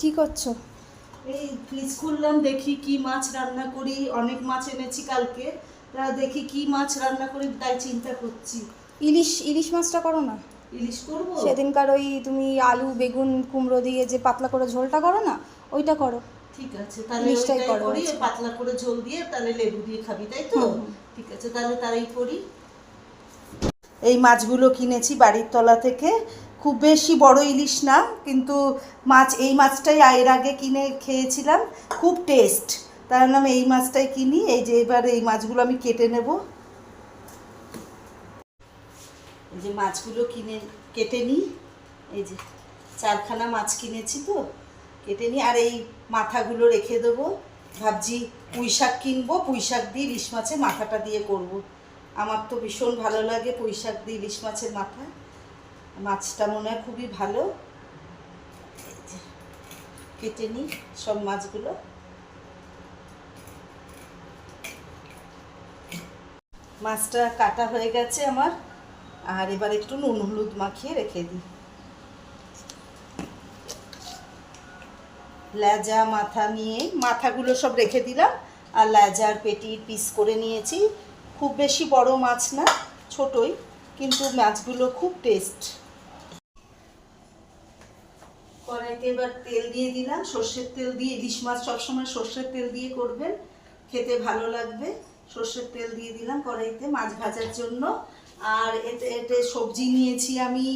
কি করছো? এই ফ্রিজ খুললাম, দেখি কি মাছ রান্না করি। অনেক মাছ এনেছি কালকে, তা দেখি কি মাছ রান্না করি তাই চিন্তা করছি। ইলিশ ইলিশ মাছটা করো না। ইলিশ করব? সেদিনকার ওই তুমি আলু বেগুন কুমড়ো দিয়ে যে পাতলা করে ঝোলটা করো না, ওইটা করো। ঠিক আছে, তাহলে ইলিশটাই ওইটাই করো করি। আজকে। পাতলা করে ঝোল দিয়ে তাহলে লেবু দিয়ে খাবি, তাই তো? হুম হুম। ঠিক আছে, তাহলে তাই করি। এই মাছগুলো কিনেছি বাড়ির তলা থেকে। খুব বেশি বড় ইলিশ না, কিন্তু এই মাছটাই এর আগে কিনে খেয়েছিলাম, খুব টেস্ট। তার নাম এই মাছটাই কিনি। এই যে এবার এই মাছগুলো আমি কেটে নেব। এই যে মাছগুলো কেটে নিই। এই যে 4খানা মাছ কিনেছি, তো কেটে নিই। আর এই মাথাগুলো রেখে দেবো। ভাবছি পুঁই শাক কিনবো, পুঁই শাক দিয়ে ইলিশ মাছের মাথাটা দিয়ে করব। আমার তো ভীষণ ভালো লাগে পুঁই শাক দিয়ে ইলিশ মাছের মাথা। মাছটা মনে হয় খুবই ভালো। এই যে কেটে নিই সব মাছগুলো। মাছটা কাটা হয়ে গেছে আমার। আর এবার একটু নুন হলুদ মাখিয়ে রেখে দিই। লেজা মাথা নিয়ে মাথাগুলো সব রেখে দিলাম। আর লেজার পেটির পিস করে নিয়েছি। খুব বেশি বড় মাছ না, ছোটই, কিন্তু মাছগুলো খুব টেস্ট। কড়াইতে এবার তেল দিয়ে দিলাম, সর্ষের তেল দিয়ে। ইলিশ মাছ সবসময় সর্ষের তেল দিয়ে করবেন, খেতে ভালো লাগবে। সর্ষের তেল দিয়ে দিলাম কড়াইতে মাছ ভাজার জন্য। আর এতে সবজি নিয়েছি আমি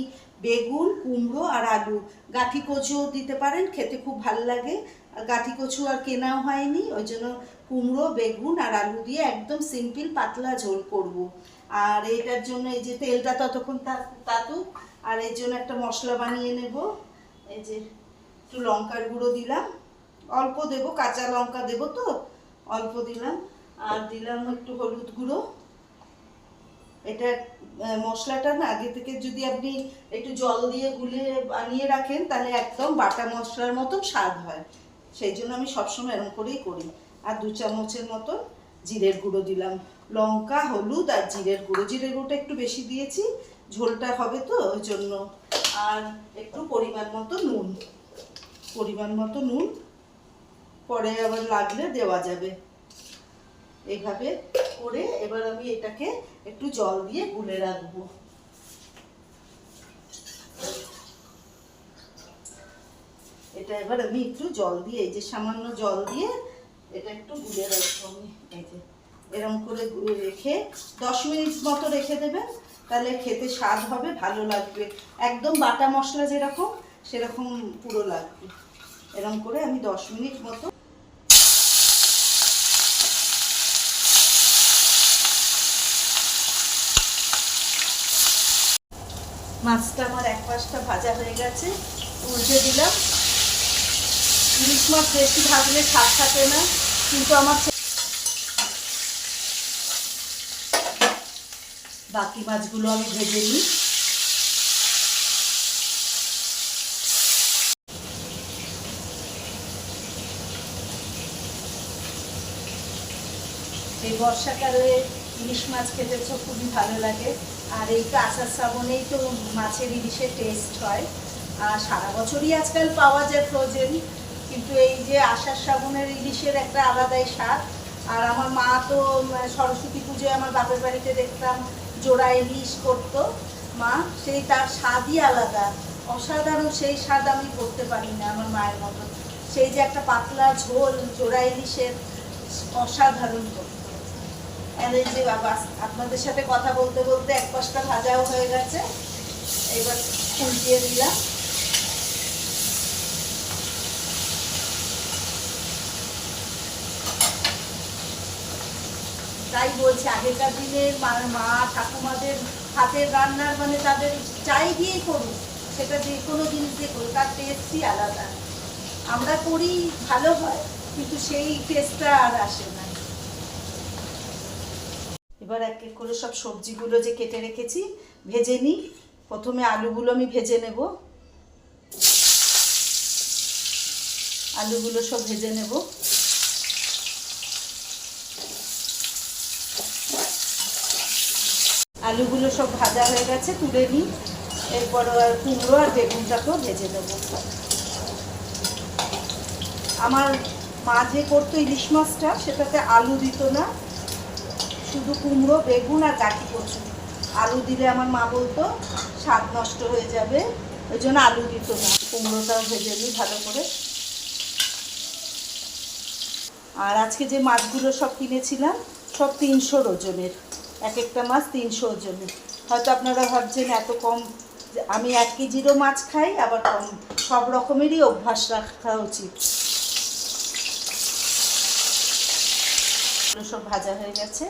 বেগুন, কুমড়ো আর আলু। গাঠি কচুও দিতে পারেন, খেতে খুব ভালো লাগে। আর গাঠি কচু আর কেনাও হয়নি, ওই জন্য কুমড়ো বেগুন আর আলু দিয়ে একদম সিম্পল পাতলা ঝোল করব। আর এটার জন্য এই যে তেলটা ততক্ষণ তাতুক, আর এর জন্য একটা মশলা বানিয়ে নেব। এই যে একটু লঙ্কার গুঁড়ো দিলাম, অল্প দেব, কাঁচা লঙ্কা দেব তো অল্প দিলাম। আর দিলাম একটু হলুদ গুঁড়ো। এটা মশলাটা না আগে থেকে যদি আপনি একটু জল দিয়ে গুলে বানিয়ে রাখেন, তাহলে একদম বাটা মশলার মতন স্বাদ হয়। সেই জন্য আমি সবসময় এরকম করেই করি। আর 2 চামচের মতন জিরের গুঁড়ো দিলাম। লঙ্কা, হলুদ আর জিরের গুঁড়ো। জিরের গুঁড়োটা একটু বেশি দিয়েছি, ঝোলটা হবে তো ওই জন্য। আর একটু পরিমাণ মতো নুন, পরে আবার লাগলে দেওয়া যাবে। এইভাবে করে এবার আমি এটাকে একটু জল দিয়ে গুলে রাখবো। এটা এবার আমি একটু জল দিয়ে, এই যে সামান্য জল দিয়ে এটা একটু গুলে রাখবো আমি। এই যে এরকম করে গুলে রেখে 10 মিনিট মতো রেখে দেবেন, তাহলে খেতে স্বাদ হবে, ভালো লাগবে। একদম বাটা মশলা যেরকম সেরকম পুরো লাগবে। এরকম করে আমি 10 মিনিট মতো। মাছটা আমার এক পাশটা ভাজা হয়ে গেছে, উল্টে দিলাম। ইলিশ মাছ বেশি ভাজলে স্বাদ থাকে না, কিন্তু আমার বাকি মাছগুলো আমি ভেজে নিই। এই বর্ষাকালে ইলিশ মাছ খেতে তো খুবই ভালো লাগে। আর এই তো আষাঢ় শ্রাবণেই তো মাছের ইলিশের টেস্ট হয়। আর সারা বছরই আজকাল পাওয়া যায় ফ্রোজেন, কিন্তু এই যে আষাঢ় শ্রাবণের ইলিশের একটা আলাদাই স্বাদ। আর আমার মা তো সরস্বতী পুজোয় আমার বাপের বাড়িতে দেখতাম জোড়া ইলিশ করতো মা, সেই তার স্বাদই আলাদা, অসাধারণ। সেই স্বাদ আমি করতে পারি না আমার মায়ের মতো। সেই যে একটা পাতলা ঝোল জোড়া ইলিশের, অসাধারণ করতো। আর এই যে বাবা, আপনাদের সাথে কথা বলতে বলতে এক পাশটা ভাজাও হয়ে গেছে, এবার উল্টিয়ে দিলাম। তাই বলছি, আগেকার দিনের মা ঠাকুমাদের হাতের রান্নার মানে তাদের চাই দিয়েই করুক, সেটা যে কোনো জিনিস দিয়ে করুক, তার টেস্টই আলাদা। আমরা করি ভালো হয়, কিন্তু সেই টেস্টটা আর আসে না। এবার এক এক করে সব সবজিগুলো যে কেটে রেখেছি ভেজে নিই। প্রথমে আলুগুলো আমি ভেজে নেব। আলুগুলো সব ভেজে নেব। আলুগুলো সব ভাজা হয়ে গেছে, তুলে নিই। এরপর আর কুমড়ো আর বেগুনটাকেও ভেজে নেব। আমার মা যে করতো ইলিশ মাছটা সেটাতে আলু দিত না, শুধু কুমড়ো, বেগুন আর গাঠি কচু। আলু দিলে আমার মা বলতো স্বাদ নষ্ট হয়ে যাবে, ওই জন্য আলু দিত না। কুমড়োটাও ভেজে নিই ভালো করে। আর আজকে যে মাছগুলো সব কিনেছিলাম সব 300 ওজনের, এক একটা মাছ 300 ওজনের। হয়তো আপনারা ভাবছেন এত কম, আমি 1 কেজিরও মাছ খাই, আবার কম, সব রকমেরই অভ্যাস রাখা উচিত। সব ভাজা হয়ে গেছে।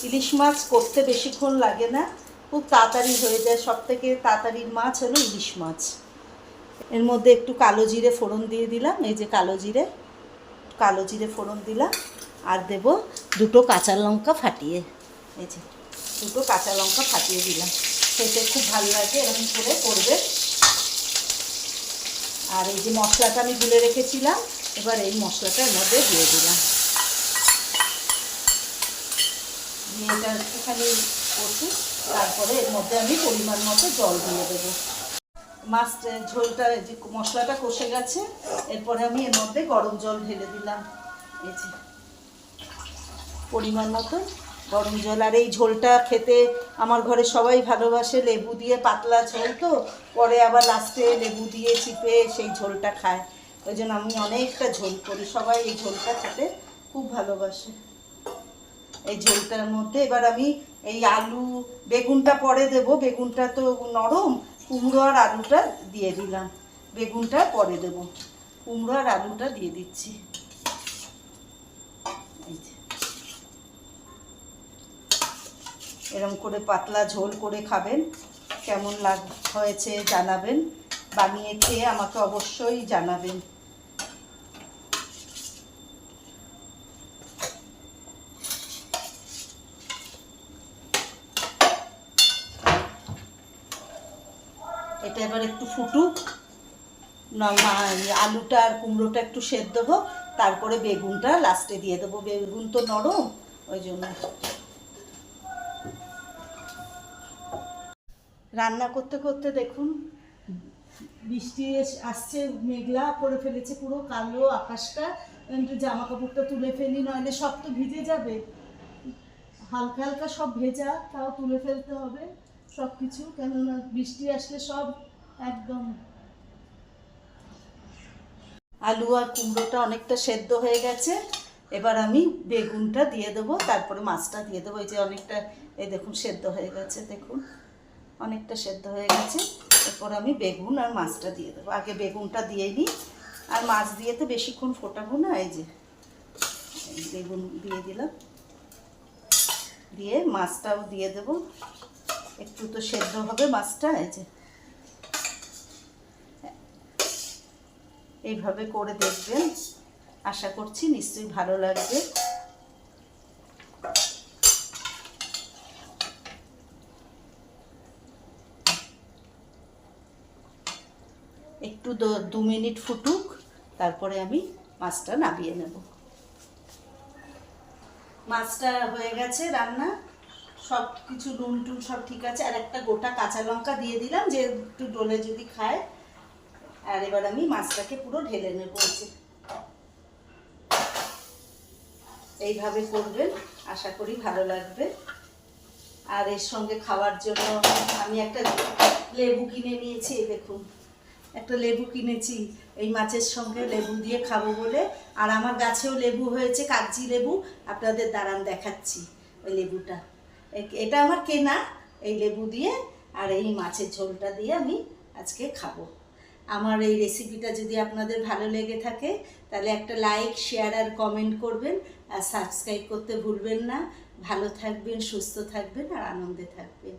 ইলিশ মাছ করতে বেশিক্ষণ লাগে না, খুব তাড়াতাড়ি হয়ে যায়। সব থেকে তাড়াতাড়ির মাছ হলো ইলিশ মাছ। এর মধ্যে একটু কালো জিরে ফোড়ন দিয়ে দিলাম, এই যে কালো জিরে ফোড়ন দিলাম। আর দেব 2 কাঁচা লঙ্কা ফাটিয়ে, এই যে 2 কাঁচা লঙ্কা ফাটিয়ে দিলাম। খেতে খুব ভালো লাগে, এরকম করে করবে। আর এই যে মশলাটা আমি গুলে রেখেছিলাম, এবার এই মশলাটা এর মধ্যে দিয়ে দিলাম। দিয়ে এটা একটুখানি কষি, তারপরে এর মধ্যে আমি পরিমাণ মতো জল দিয়ে দেবো। মাছ ঝোলটা, যে মশলাটা কষে গেছে, এরপরে আমি এর মধ্যে গরম জল ঢেলে দিলাম, এই যে পরিমাণ মতো গরম জল। আর এই ঝোলটা খেতে আমার ঘরে সবাই ভালোবাসে, লেবু দিয়ে, পাতলা ঝোল তো, পরে আবার লাস্টে লেবু দিয়ে চিপে সেই ঝোলটা খায়। ওই জন্য আমি অনেকটা ঝোল করি, সবাই এই ঝোলটা খেতে খুব ভালোবাসে। এই ঝোলটার মধ্যে এবার আমি এই আলু, বেগুনটা পরে দেব, বেগুনটা তো নরম, কুমড়ো আর আলুটা দিয়ে দিলাম। বেগুনটা পরে দেব, কুমড়ো আর আলুটা দিয়ে দিচ্ছি। এই যে এরকম করে পাতলা ঝোল করে খাবেন, কেমন হয়েছে জানাবেন, বানিয়ে খেয়ে আমাকে অবশ্যই জানাবেন। এটা এবার একটু ফুটুক, আলুটা আর কুমড়োটা একটু সেদ্ধ হোক, তারপরে বেগুনটা লাস্টে দিয়ে দেবো। বেগুন তো নরম, ওই জন্য। রান্না করতে করতে দেখুন বৃষ্টি আসছে, মেঘলা করে ফেলেছে পুরো কালো আকাশটা। একটু জামা কাপড়টা তুলে ফেলি, নইলে সব তো ভিজে যাবে। হালকা হালকা সব ভেজা, তাও তুলে ফেলতে হবে সব কিছু, কেননা বৃষ্টি আসলে সব একদম। আলু আর কুমড়োটা অনেকটা সেদ্ধ হয়ে গেছে, এবার আমি বেগুনটা দিয়ে দেবো, তারপরে মাছটা দিয়ে দেবো। এই যে অনেকটা, এই দেখুন সেদ্ধ হয়ে গেছে, দেখুন অনেকটা সেদ্ধ হয়ে গেছে। এরপর আমি বেগুন আর মাছটা দিয়ে দেবো। আগে বেগুনটা দিয়ে নিই, আর মাছ দিয়ে তো বেশিক্ষণ ফোটাবো না। এই যে বেগুন দিয়ে দিলাম, দিয়ে মাছটাও দিয়ে দেব, একটু তো সেদ্ধ হবে মাছটা। এই যে এইভাবে করে দেখবেন, আশা করছি নিশ্চয়ই ভালো লাগবে। একটু 2 মিনিট ফুটুক, তারপরে আমি মাছটা নামিয়ে নেব। মাছটা হয়ে গেছে রান্না, সব কিছু নুন টুন সব ঠিক আছে। আর একটা গোটা কাঁচা লঙ্কা দিয়ে দিলাম, যে একটু ডোলে যদি খায়। আর এবার আমি মাছটাকে পুরো ঢেলে নেব। এইভাবে করবেন, আশা করি ভালো লাগবে। আর এর সঙ্গে খাওয়ার জন্য আমি একটা লেবু কিনে নিয়েছি, দেখুন একটা লেবু কিনেছি এই মাছের সঙ্গে লেবু দিয়ে খাবো বলে। আর আমার গাছেও লেবু হয়েছে, কাগজি লেবু, আপনাদের দাঁড়ান দেখাচ্ছি ওই লেবুটা। এটা আমার কেনা এই লেবু দিয়ে, আর এই মাছের ঝোলটা দিয়ে আমি আজকে খাবো। আমার এই রেসিপিটা যদি আপনাদের ভালো লেগে থাকে, তাহলে একটা লাইক, শেয়ার আর কমেন্ট করবেন, আর সাবস্ক্রাইব করতে ভুলবেন না। ভালো থাকবেন, সুস্থ থাকবেন আর আনন্দে থাকবেন।